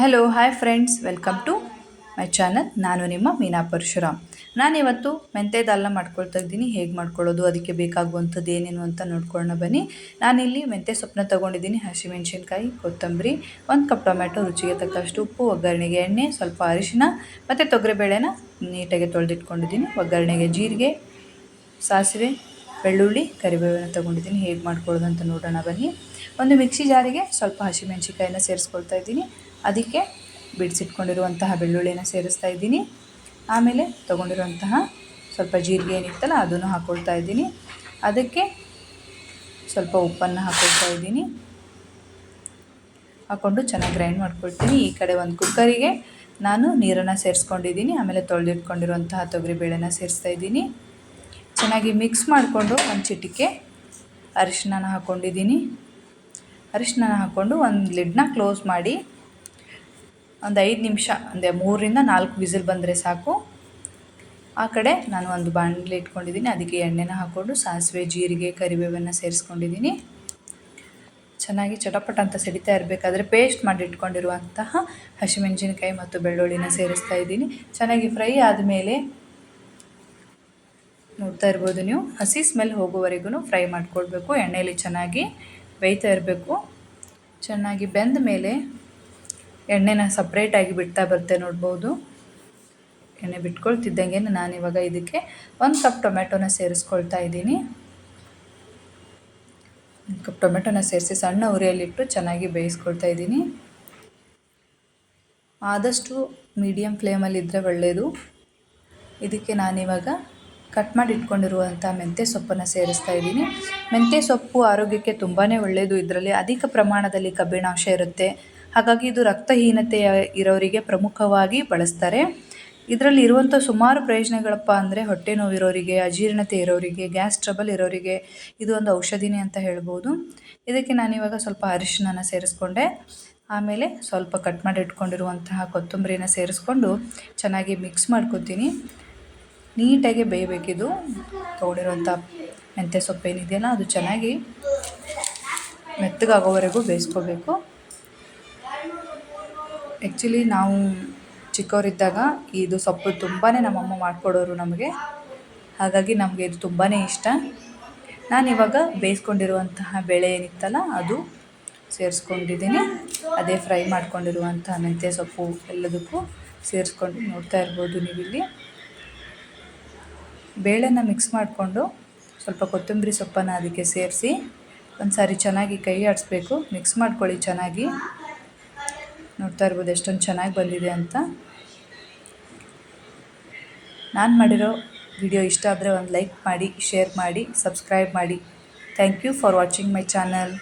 Hello hi friends, welcome to my channel. ನಾನು ನಿಮ್ಮ ಮೀನಾ ಪರಶುರಾಮ್. ನಾನಿವತ್ತು ಮೆಂತ್ಯ ದಾಲ್ನ ಮಾಡ್ಕೊಳ್ತಾ ಇದ್ದೀನಿ. ಹೇಗೆ ಮಾಡ್ಕೊಳ್ಳೋದು, ಅದಕ್ಕೆ ಬೇಕಾಗುವಂಥದ್ದು ಏನೇನು ಅಂತ ನೋಡ್ಕೊಳ್ಳೋಣ ಬನ್ನಿ. ನಾನಿಲ್ಲಿ ಮೆಂತ್ಯ ಸೊಪ್ಪನ್ನ ತೊಗೊಂಡಿದ್ದೀನಿ. ಹಸಿಮೆಣಸಿನ್ಕಾಯಿ, ಕೊತ್ತಂಬರಿ, 1 ಕಪ್ ಟೊಮೆಟೊ, ರುಚಿಗೆ ತಕ್ಕಷ್ಟು ಉಪ್ಪು, ಒಗ್ಗರಣೆಗೆ ಎಣ್ಣೆ, ಸ್ವಲ್ಪ ಅರಿಶಿನ ಮತ್ತು ತೊಗರಿಬೇಳೆನ ನೀಟಾಗಿ ತೊಳೆದಿಟ್ಕೊಂಡಿದ್ದೀನಿ. ಒಗ್ಗರಣೆಗೆ ಜೀರಿಗೆ, ಸಾಸಿವೆ, ಬೆಳ್ಳುಳ್ಳಿ, ಕರಿಬೇವನ್ನು ತೊಗೊಂಡಿದ್ದೀನಿ. ಹೇಗೆ ಮಾಡ್ಕೊಳ್ಳೋದು ಅಂತ ನೋಡೋಣ ಬನ್ನಿ. ಒಂದು ಮಿಕ್ಸಿ ಜಾರಿಗೆ ಸ್ವಲ್ಪ ಹಸಿಮೆಣಸಿನ್ಕಾಯಿನ ಸೇರಿಸ್ಕೊಳ್ತಾ ಇದ್ದೀನಿ. ಅದಕ್ಕೆ ಬಿಡಿಸಿಟ್ಕೊಂಡಿರುವಂತಹ ಬೆಳ್ಳುಳ್ಳಿನ ಸೇರಿಸ್ತಾ ಇದ್ದೀನಿ. ಆಮೇಲೆ ತೊಗೊಂಡಿರುವಂತಹ ಸ್ವಲ್ಪ ಜೀರಿಗೆ ಏನಿತ್ತಲ್ಲ ಅದನ್ನು ಹಾಕ್ಕೊಳ್ತಾ ಇದ್ದೀನಿ. ಅದಕ್ಕೆ ಸ್ವಲ್ಪ ಉಪ್ಪನ್ನು ಹಾಕ್ಕೊಳ್ತಾ ಇದ್ದೀನಿ. ಹಾಕ್ಕೊಂಡು ಚೆನ್ನಾಗಿ ಗ್ರೈಂಡ್ ಮಾಡ್ಕೊಳ್ತೀನಿ. ಈ ಕಡೆ ಒಂದು ಕುಕ್ಕರಿಗೆ ನಾನು ನೀರನ್ನು ಸೇರಿಸ್ಕೊಂಡಿದ್ದೀನಿ. ಆಮೇಲೆ ತೊಳೆದಿಟ್ಕೊಂಡಿರುವಂತಹ ತೊಗರಿಬೇಳೆನ ಸೇರಿಸ್ತಾ ಇದ್ದೀನಿ. ಚೆನ್ನಾಗಿ ಮಿಕ್ಸ್ ಮಾಡಿಕೊಂಡು ಒಂದು ಚಿಟಿಕೆ ಅರಿಶಿನ ಹಾಕ್ಕೊಂಡಿದ್ದೀನಿ. ಅರಿಶಿನ ಹಾಕ್ಕೊಂಡು ಒಂದು ಲಿಡ್ನ ಕ್ಲೋಸ್ ಮಾಡಿ ಒಂದು 5 ನಿಮಿಷ, ಅಂದರೆ 3ರಿಂದ 4 ವಿಸಿಲ್ ಬಂದರೆ ಸಾಕು. ಆ ಕಡೆ ನಾನು ಒಂದು ಬಾಣಲೆ ಇಟ್ಕೊಂಡಿದ್ದೀನಿ. ಅದಕ್ಕೆ ಎಣ್ಣೆನ ಹಾಕ್ಕೊಂಡು ಸಾಸಿವೆ, ಜೀರಿಗೆ, ಕರಿಬೇವನ್ನು ಸೇರಿಸ್ಕೊಂಡಿದ್ದೀನಿ. ಚೆನ್ನಾಗಿ ಚಟಪಟ ಅಂತ ಸಿಡಿತಾ ಇರಬೇಕಾದ್ರೆ ಪೇಸ್ಟ್ ಮಾಡಿ ಇಟ್ಕೊಂಡಿರುವಂತಹ ಹಸಿಮೆಣಸಿನಕಾಯಿ ಮತ್ತು ಬೆಳ್ಳುಳ್ಳಿನ ಸೇರಿಸ್ತಾ ಇದ್ದೀನಿ. ಚೆನ್ನಾಗಿ ಫ್ರೈ ಆದಮೇಲೆ ನೋಡ್ತಾ ಇರ್ಬೋದು ನೀವು, ಹಸಿ ಸ್ಮೆಲ್ ಹೋಗೋವರೆಗೂ ಫ್ರೈ ಮಾಡ್ಕೊಳ್ಬೇಕು. ಎಣ್ಣೆಯಲ್ಲಿ ಚೆನ್ನಾಗಿ ಬೇಯ್ತಾ ಇರಬೇಕು. ಚೆನ್ನಾಗಿ ಬೆಂದ ಮೇಲೆ ಎಣ್ಣೆನ ಸಪ್ರೇಟಾಗಿ ಬಿಡ್ತಾ ಬರುತ್ತೆ ನೋಡ್ಬೋದು. ಎಣ್ಣೆ ಬಿಟ್ಕೊಳ್ತಿದ್ದಂಗೆ ನಾನಿವಾಗ ಇದಕ್ಕೆ 1 ಕಪ್ ಟೊಮೆಟೊನ ಸೇರಿಸ್ಕೊಳ್ತಾ ಇದ್ದೀನಿ. 1 ಕಪ್ ಟೊಮೆಟೊನ ಸೇರಿಸಿ ಸಣ್ಣ ಉರಿಯಲ್ಲಿಟ್ಟು ಚೆನ್ನಾಗಿ ಬೇಯಿಸ್ಕೊಳ್ತಾ ಇದ್ದೀನಿ. ಆದಷ್ಟು ಮೀಡಿಯಮ್ ಫ್ಲೇಮಲ್ಲಿದ್ದರೆ ಒಳ್ಳೆಯದು. ಇದಕ್ಕೆ ನಾನಿವಾಗ ಕಟ್ ಮಾಡಿ ಇಟ್ಕೊಂಡಿರುವಂಥ ಮೆಂತ್ಯ ಸೊಪ್ಪನ್ನು ಸೇರಿಸ್ತಾ ಇದ್ದೀನಿ. ಮೆಂತ್ಯ ಸೊಪ್ಪು ಆರೋಗ್ಯಕ್ಕೆ ತುಂಬಾ ಒಳ್ಳೆಯದು. ಇದರಲ್ಲಿ ಅಧಿಕ ಪ್ರಮಾಣದಲ್ಲಿ ಕಬ್ಬಿಣಾಂಶ ಇರುತ್ತೆ. ಹಾಗಾಗಿ ಇದು ರಕ್ತಹೀನತೆ ಇರೋರಿಗೆ ಪ್ರಮುಖವಾಗಿ ಬಳಸ್ತಾರೆ. ಇದರಲ್ಲಿ ಇರುವಂಥ ಸುಮಾರು ಪ್ರಯೋಜನಗಳಪ್ಪ ಅಂದರೆ ಹೊಟ್ಟೆ ನೋವಿರೋರಿಗೆ, ಅಜೀರ್ಣತೆ ಇರೋರಿಗೆ, ಗ್ಯಾಸ್ ಟ್ರಬಲ್ ಇರೋರಿಗೆ ಇದು ಒಂದು ಔಷಧಿನೇ ಅಂತ ಹೇಳ್ಬೋದು. ಇದಕ್ಕೆ ನಾನಿವಾಗ ಸ್ವಲ್ಪ ಅರಿಶಿನ ಸೇರಿಸ್ಕೊಂಡೆ. ಆಮೇಲೆ ಸ್ವಲ್ಪ ಕಟ್ ಮಾಡಿ ಇಟ್ಕೊಂಡಿರುವಂತಹ ಕೊತ್ತಂಬರಿನ ಸೇರಿಸ್ಕೊಂಡು ಚೆನ್ನಾಗಿ ಮಿಕ್ಸ್ ಮಾಡ್ಕೊತೀನಿ. ನೀಟಾಗಿ ಬೇಯಬೇಕಿದು. ತೊಗೊಂಡಿರುವಂಥ ಮೆಂತ್ಯ ಸೊಪ್ಪು ಏನಿದೆಯಲ್ಲ ಅದು ಚೆನ್ನಾಗಿ ಮೆತ್ತಗಾಗೋವರೆಗೂ ಬೇಯಿಸ್ಕೋಬೇಕು. ಆ್ಯಕ್ಚುಲಿ ನಾವು ಚಿಕ್ಕವರಿದ್ದಾಗ ಇದು ಸೊಪ್ಪು ತುಂಬಾ ನಮ್ಮಮ್ಮ ಮಾಡಿಕೊಡೋರು ನಮಗೆ. ಹಾಗಾಗಿ ನಮಗೆ ಇದು ತುಂಬಾ ಇಷ್ಟ. ನಾನಿವಾಗ ಬೇಯಿಸ್ಕೊಂಡಿರುವಂತಹ ಬೇಳೆ ಏನಿತ್ತಲ್ಲ ಅದು ಸೇರಿಸ್ಕೊಂಡಿದ್ದೀನಿ. ಅದೇ ಫ್ರೈ ಮಾಡ್ಕೊಂಡಿರುವಂತಹ ಮೆಂತ್ಯ ಸೊಪ್ಪು ಎಲ್ಲದಕ್ಕೂ ಸೇರಿಸ್ಕೊಂಡು ನೋಡ್ತಾ ಇರ್ಬೋದು ನೀವಿಲ್ಲಿ. ಬೇಳೆನ ಮಿಕ್ಸ್ ಮಾಡಿಕೊಂಡು ಸ್ವಲ್ಪ ಕೊತ್ತಂಬರಿ ಸೊಪ್ಪನ್ನು ಅದಕ್ಕೆ ಸೇರಿಸಿ ಒಂದು ಸಾರಿ ಚೆನ್ನಾಗಿ ಕೈ ಆಡಿಸ್ಬೇಕು. ಮಿಕ್ಸ್ ಮಾಡ್ಕೊಳ್ಳಿ ಚೆನ್ನಾಗಿ. ನೋಡ್ತಾ ಇರ್ಬೋದು ಎಷ್ಟೊಂದು ಚೆನ್ನಾಗಿ ಬಂದಿದೆ ಅಂತ. ನಾನು ಮಾಡಿರೋ ವಿಡಿಯೋ ಇಷ್ಟ ಆದರೆ ಒಂದು ಲೈಕ್ ಮಾಡಿ, ಶೇರ್ ಮಾಡಿ, ಸಬ್ಸ್ಕ್ರೈಬ್ ಮಾಡಿ. Thank you for watching my channel.